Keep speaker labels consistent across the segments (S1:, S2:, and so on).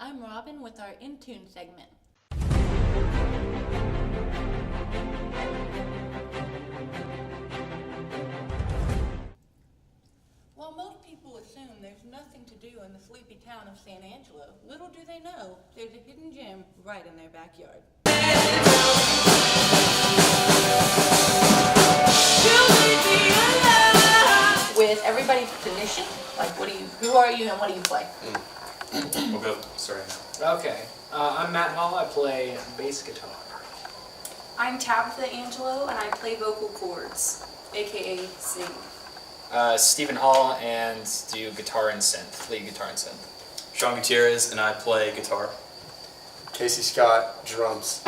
S1: I'm Robyn with our In Tune segment. While most people assume there's nothing to do in the sleepy town of San Angelo, little do they know there's a hidden gem right in their backyard. With everybody's position, like who are you and what do you play?
S2: We'll go, sorry.
S3: Okay, I'm Matt Hall, I play bass guitar.
S4: I'm Tabitha Angelo and I play vocal cords, aka sing.
S5: Stephen Hall and do guitar and synth, lead guitar and synth.
S2: Sean Gutierrez and I play guitar.
S6: Casey Scott, drums.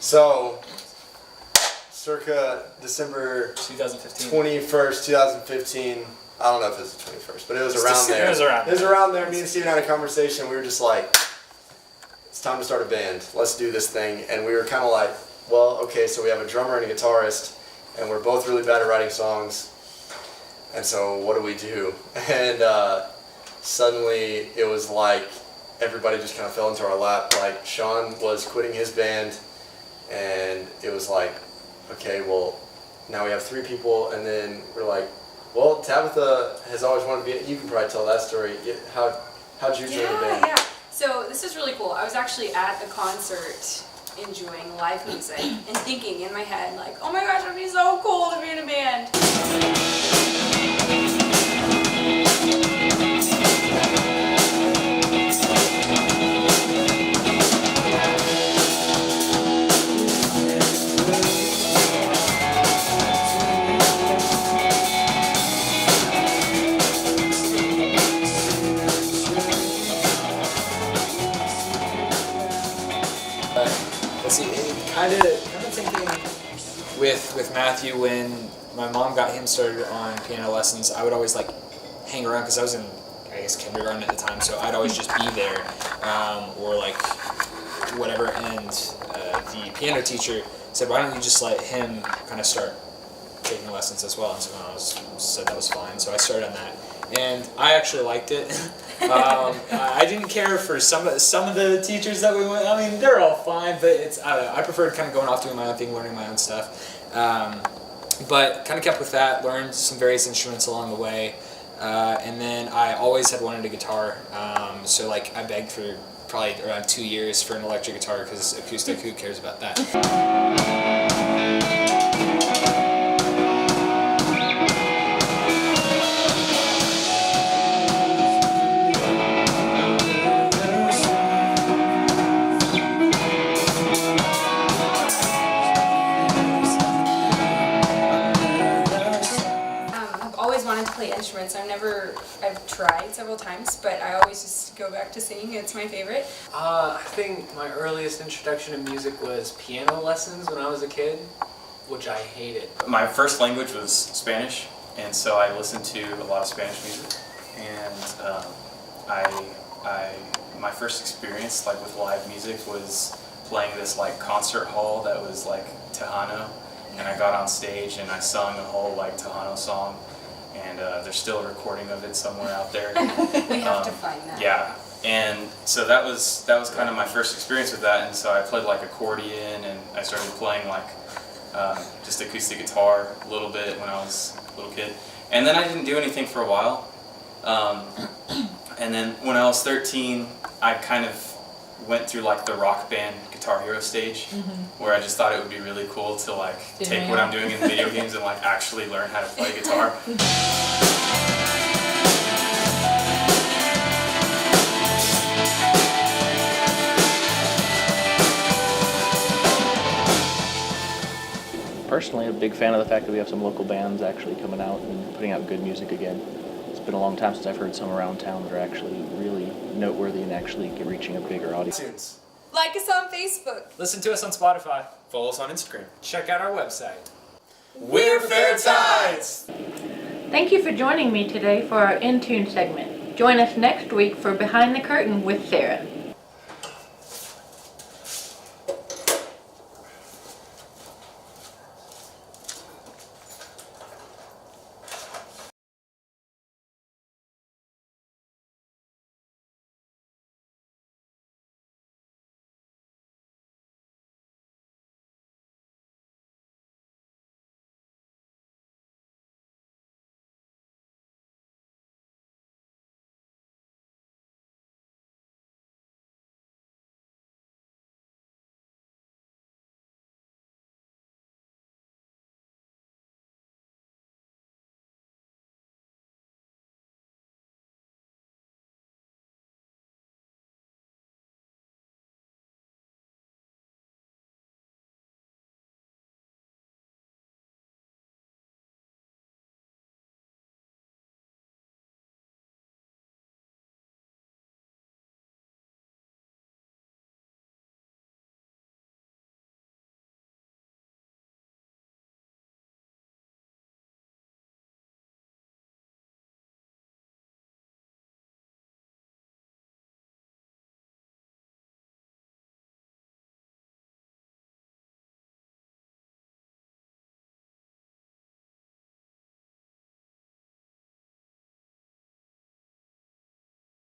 S6: So, circa December 21st, 2015, I don't know if it was the 21st, but it was around there. It was around there. Me and Steven had a conversation. We were just like, it's time to start a band. Let's do this thing. And we were kind of like, well, okay, so we have a drummer and a guitarist, and we're both really bad at writing songs. And so what do we do? And suddenly it was like everybody just kind of fell into our lap. Like Sean was quitting his band, and it was like, okay, well, now we have 3 people, and then we're like, well, Tabitha has always wanted to be, you can probably tell that story. How'd you join the band?
S4: Yeah. So this is really cool. I was actually at a concert enjoying live music and thinking in my head like, oh my gosh, it would be so cool to be in a band.
S5: Kind of thinking with Matthew, when my mom got him started on piano lessons, I would always like hang around because I was in, I guess, kindergarten at the time, so I'd always just be there or like whatever. And the piano teacher said, why don't you just let him kind of start taking lessons as well? And so I said that was fine, so I started on that. And I actually liked it. I didn't care for some of the teachers that we went. I mean, they're all fine, but I preferred kind of going off doing my own thing, learning my own stuff. But kind of kept with that, learned some various instruments along the way, and then I always had wanted a guitar. So like I begged for probably around 2 years for an electric guitar because acoustic, who cares about that?
S4: Instruments. I've tried several times, but I always just go back to singing. It's my favorite.
S3: I think my earliest introduction to music was piano lessons when I was a kid, which I hated.
S2: My first language was Spanish, and so I listened to a lot of Spanish music. And my first experience like with live music was playing this like concert hall that was like Tejano, and I got on stage and I sung a whole like Tejano song. And there's still a recording of it somewhere out there.
S4: We have to find that.
S2: Yeah, and so that was kind of my first experience with that. And so I played like accordion, and I started playing like just acoustic guitar a little bit when I was a little kid. And then I didn't do anything for a while. And then when I was 13, I kind of went through like the Rock Band Guitar Hero stage, where I just thought it would be really cool to like take what I'm doing in video games and like actually learn how to play guitar.
S7: personally a big fan of the fact that we have some local bands actually coming out and putting out good music again. It's been a long time since I've heard some around town that are actually really noteworthy and actually reaching a bigger audience.
S4: Like us on Facebook.
S3: Listen to us on Spotify.
S2: Follow us on Instagram.
S3: Check out our website.
S6: We're Fair Tides!
S1: Thank you for joining me today for our In Tune segment. Join us next week for Behind the Curtain with Sarah.